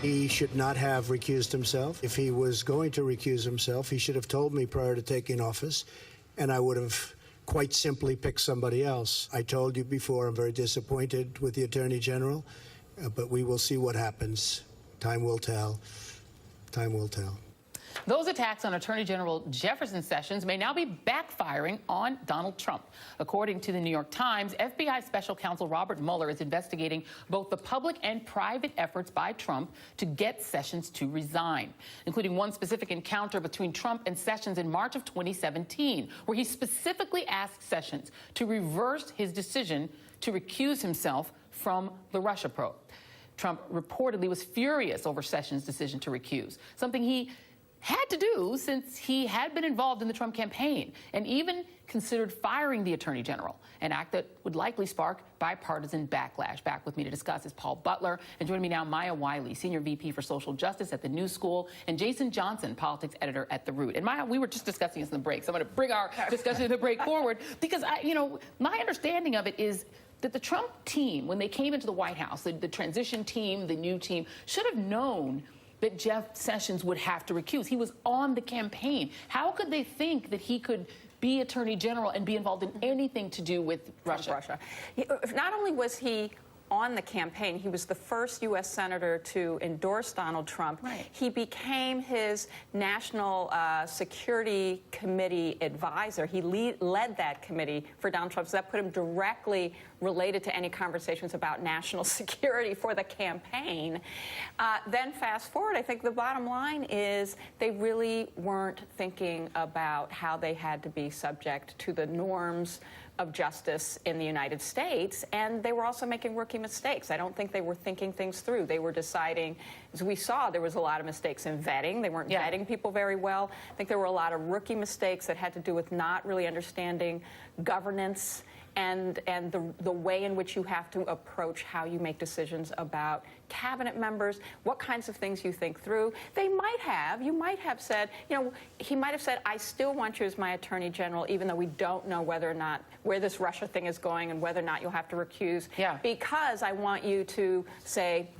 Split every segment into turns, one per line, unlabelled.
He should not have recused himself. If he was going to recuse himself, he should have told me prior to taking office, and I would have quite simply picked somebody else. I told you before, I'm very disappointed with the Attorney General, but we will see what happens. Time will tell. Time will tell.
Those attacks on Attorney General Jefferson Sessions may now be backfiring on Donald Trump. According to the New York Times, FBI Special Counsel Robert Mueller is investigating both the public and private efforts by Trump to get Sessions to resign, including one specific encounter between Trump and Sessions in March of 2017, where he specifically asked Sessions to reverse his decision to recuse himself from the Russia probe. Trump reportedly was furious over Sessions' decision to recuse, something he had to do since he had been involved in the Trump campaign, and even considered firing the Attorney General, an act that would likely spark bipartisan backlash. Back with me to discuss is Paul Butler, and joining me now, Maya Wiley, Senior VP for Social Justice at the New School, and Jason Johnson, Politics Editor at The Root. And Maya, we were just discussing this in the break, so I'm going to bring our discussion in the break forward, because, my understanding of it is that the Trump team, when they came into the White House, the transition team, the new team, should have known that Jeff Sessions would have to recuse. He was on the campaign. How could they think that he could be Attorney General and be involved in anything to do with Russia?
Not only was he on the campaign, he was the first U.S. Senator to endorse Donald Trump.
Right.
He became his National Security Committee advisor. He led that committee for Donald Trump, so that put him directly related to any conversations about national security for the campaign. Then fast forward, I think the bottom line is they really weren't thinking about how they had to be subject to the norms of justice in the United States, and they were also making rookie mistakes. I don't think they were thinking things through. They were deciding, as we saw, there was a lot of mistakes in vetting. They weren't vetting people very well. I think there were a lot of rookie mistakes that had to do with not really understanding governance and the way in which you have to approach how you make decisions about cabinet members, what kinds of things you think through. You might have said, he might have said, I still want you as my Attorney General, even though we don't know whether or not where this Russia thing is going and whether or not you'll have to recuse, because I want you to say,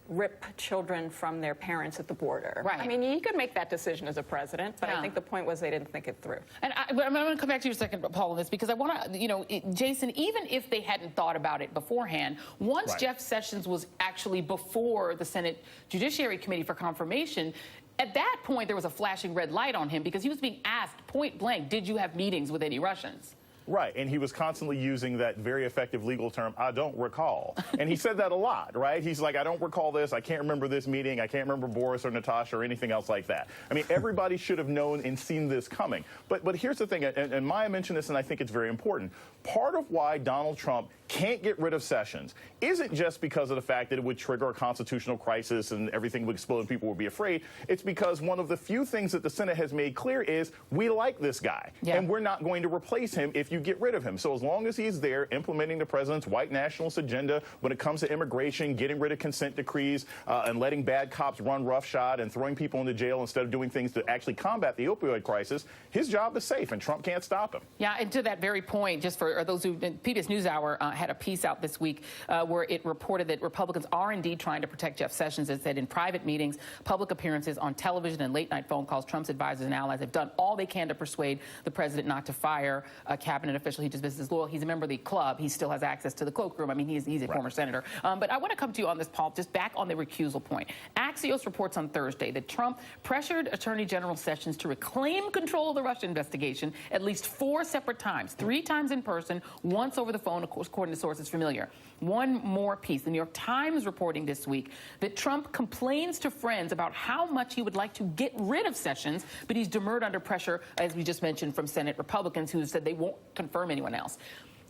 rip children from their parents at the border.
Right.
I mean, you could make that decision as a president, but I think the point was they didn't think it through.
And I'm going to come back to you a second, Paul, on this, because I want to, Jason, even if they hadn't thought about it beforehand, once Jeff Sessions was actually before the Senate Judiciary Committee for confirmation, at that point there was a flashing red light on him because he was being asked point blank, did you have meetings with any Russians?
Right, and he was constantly using that very effective legal term, I don't recall. And he said that a lot, right? He's like, I don't recall this, I can't remember this meeting, I can't remember Boris or Natasha or anything else like that. I mean, everybody should have known and seen this coming. But here's the thing, and Maya mentioned this, and I think it's very important. Part of why Donald Trump can't get rid of Sessions isn't just because of the fact that it would trigger a constitutional crisis and everything would explode and people would be afraid. It's because one of the few things that the Senate has made clear is we like this guy, and we're not going to replace him if you get rid of him. So as long as he's there implementing the president's white nationalist agenda when it comes to immigration, getting rid of consent decrees, and letting bad cops run roughshod and throwing people into jail instead of doing things to actually combat the opioid crisis, his job is safe, and Trump can't stop him.
Yeah, and to that very point, just for those who, PBS NewsHour had a piece out this week where it reported that Republicans are indeed trying to protect Jeff Sessions. It said in private meetings, public appearances, on television, and late-night phone calls, Trump's advisors and allies have done all they can to persuade the president not to fire a cabinet official. He just visits his loyal. He's a member of the club. He still has access to the cloakroom. I mean, he's a former senator. But I want to come to you on this, Paul, just back on the recusal point. Axios reports on Thursday that Trump pressured Attorney General Sessions to reclaim control of the Russia investigation at least 4 separate times, 3 times in person, once over the phone, of course, according to sources familiar. One more piece. The New York Times reporting this week that Trump complains to friends about how much he would like to get rid of Sessions, but he's demurred under pressure, as we just mentioned, from Senate Republicans who said they won't confirm anyone else.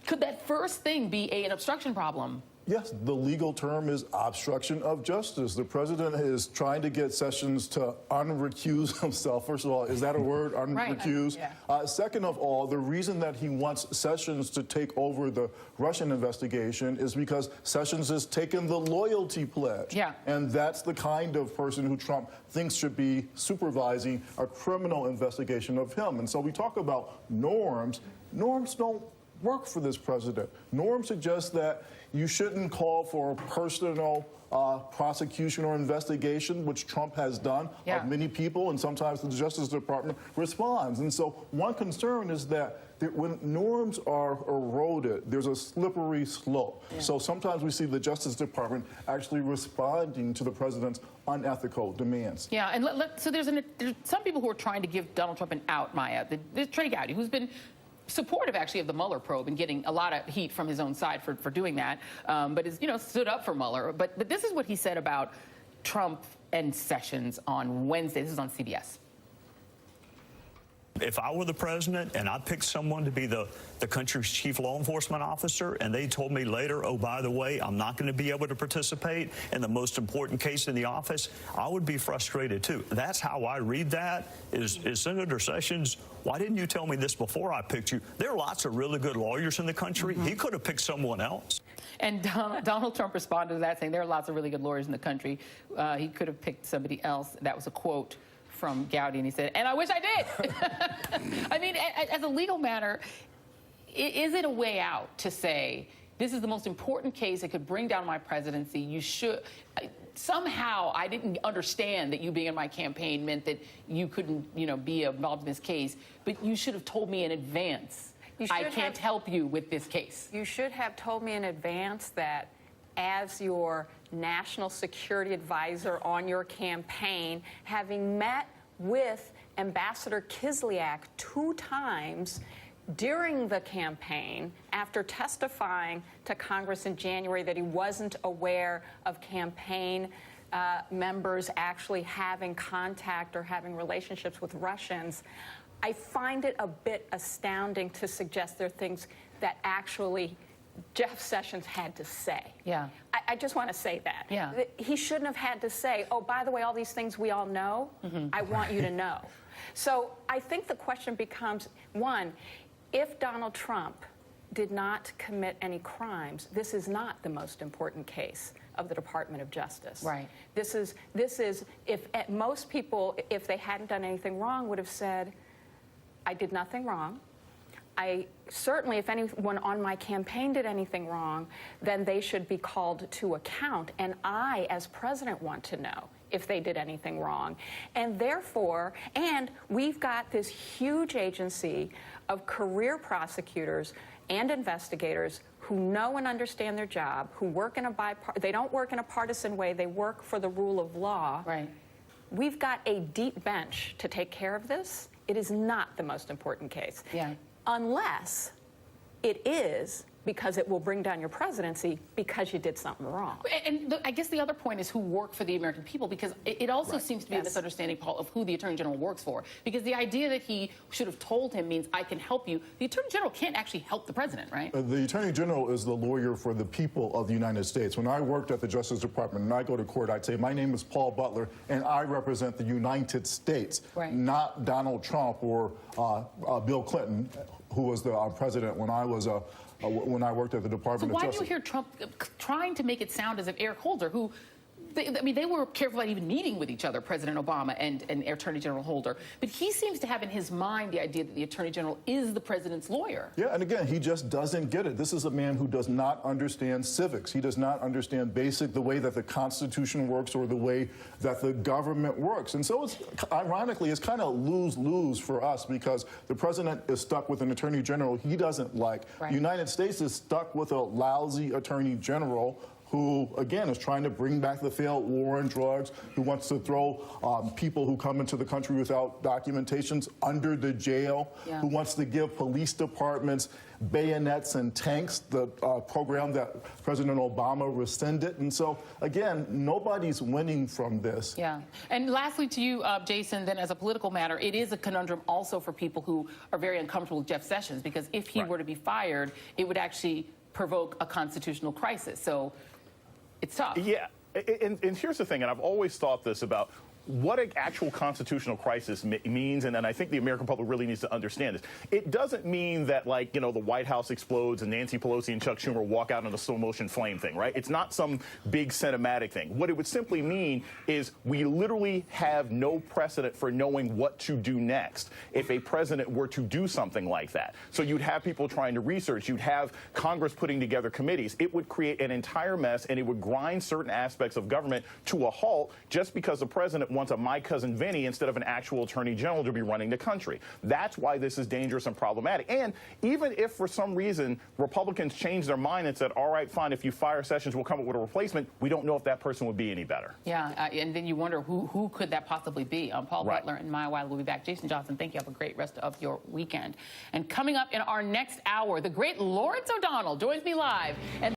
Could that first thing be an obstruction problem?
Yes, the legal term is obstruction of justice. The president is trying to get Sessions to unrecuse himself. First of all, is that a word, unrecuse?
Right.
Second of all, the reason that he wants Sessions to take over the Russian investigation is because Sessions has taken the loyalty pledge.
Yeah.
And that's the kind of person who Trump thinks should be supervising a criminal investigation of him. And so we talk about norms. Norms don't work for this president. Norms suggest that you shouldn't call for a personal prosecution or investigation, which Trump has done of many people, and sometimes the Justice Department responds. And so one concern is that when norms are eroded, there's a slippery slope. So sometimes we see the Justice Department actually responding to the president's unethical demands.
Yeah, and so there's some people who are trying to give Donald Trump an out, Maya. There's Trey Gowdy, who's been supportive, actually, of the Mueller probe and getting a lot of heat from his own side for doing that, but has, stood up for Mueller. But this is what he said about Trump and Sessions on Wednesday. This is on CBS.
If I were the president and I picked someone to be the country's chief law enforcement officer, and they told me later, oh, by the way, I'm not going to be able to participate in the most important case in the office, I would be frustrated, too. That's how I read that, is Senator Sessions, why didn't you tell me this before I picked you? There are lots of really good lawyers in the country. He could have picked someone else.
And Donald Trump responded to that, saying there are lots of really good lawyers in the country. He could have picked somebody else. That was a quote from Gowdy, and he said, and I wish I did. I mean, as a legal matter, is it a way out to say, this is the most important case that could bring down my presidency? You should. Somehow, I didn't understand that you being in my campaign meant that you couldn't, be involved in this case, but you should have told me in advance. I can't help you with this case.
You should have told me in advance that as your national security advisor on your campaign, having met with Ambassador Kislyak 2 times during the campaign after testifying to Congress in January that he wasn't aware of campaign members actually having contact or having relationships with Russians, I find it a bit astounding to suggest there are things that actually Jeff Sessions had to say.
Yeah.
I just want to say that.
Yeah.
He shouldn't have had to say, oh, by the way, all these things we all know, I want you to know. So I think the question becomes, one, if Donald Trump did not commit any crimes, this is not the most important case of the Department of Justice.
Right.
This is if most people, if they hadn't done anything wrong, would have said, I did nothing wrong. Certainly, if anyone on my campaign did anything wrong, then they should be called to account. And I, as president, want to know if they did anything wrong. And therefore, and we've got this huge agency of career prosecutors and investigators who know and understand their job, who work in they don't work in a partisan way, they work for the rule of law.
Right.
We've got a deep bench to take care of this. It is not the most important case.
Yeah.
Unless it is because it will bring down your presidency because you did something wrong.
And I guess the other point is who work for the American people, because it also seems to be a misunderstanding, Paul, of who the Attorney General works for. Because the idea that he should have told him means I can help you. The Attorney General can't actually help the president, right?
The Attorney General is the lawyer for the people of the United States. When I worked at the Justice Department and I go to court, I'd say, my name is Paul Butler, and I represent the United States, not Donald Trump or Bill Clinton, who was the president when I was when I worked at the Department of Justice.
So why do you hear Trump trying to make it sound as if Eric Holder, who, they were careful about even meeting with each other, President Obama and Attorney General Holder, but he seems to have in his mind the idea that the Attorney General is the president's lawyer.
Yeah, and again, he just doesn't get it. This is a man who does not understand civics. He does not understand the way that the Constitution works or the way that the government works. And so ironically, it's kind of lose-lose for us because the president is stuck with an Attorney General he doesn't like. The United States is stuck with a lousy Attorney General who, again, is trying to bring back the failed war on drugs, who wants to throw people who come into the country without documentations under the jail, who wants to give police departments bayonets and tanks, the program that President Obama rescinded. And so, again, nobody's winning from this.
Yeah. And lastly to you, Jason, then as a political matter, it is a conundrum also for people who are very uncomfortable with Jeff Sessions, because if he were to be fired, it would actually provoke a constitutional crisis. So it's tough.
Yeah, and here's the thing, and I've always thought this about what an actual constitutional crisis means, and I think the American public really needs to understand this. It doesn't mean that, like, you know, the White House explodes and Nancy Pelosi and Chuck Schumer walk out in a slow motion flame thing, right? It's not some big cinematic thing. What it would simply mean is we literally have no precedent for knowing what to do next if a president were to do something like that. So you'd have people trying to research, you'd have Congress putting together committees. It would create an entire mess, and it would grind certain aspects of government to a halt just because the president wants a my cousin Vinny instead of an actual attorney general to be running the country. That's why this is dangerous and problematic. And even if for some reason Republicans change their mind and said, all right, fine, if you fire Sessions, we'll come up with a replacement, we don't know if that person would be any better.
Yeah, and then you wonder who could that possibly be? Paul
Right.
Butler and Maya Wiley will be back. Jason Johnson, thank you. Have a great rest of your weekend. And coming up in our next hour, the great Lawrence O'Donnell joins me live. And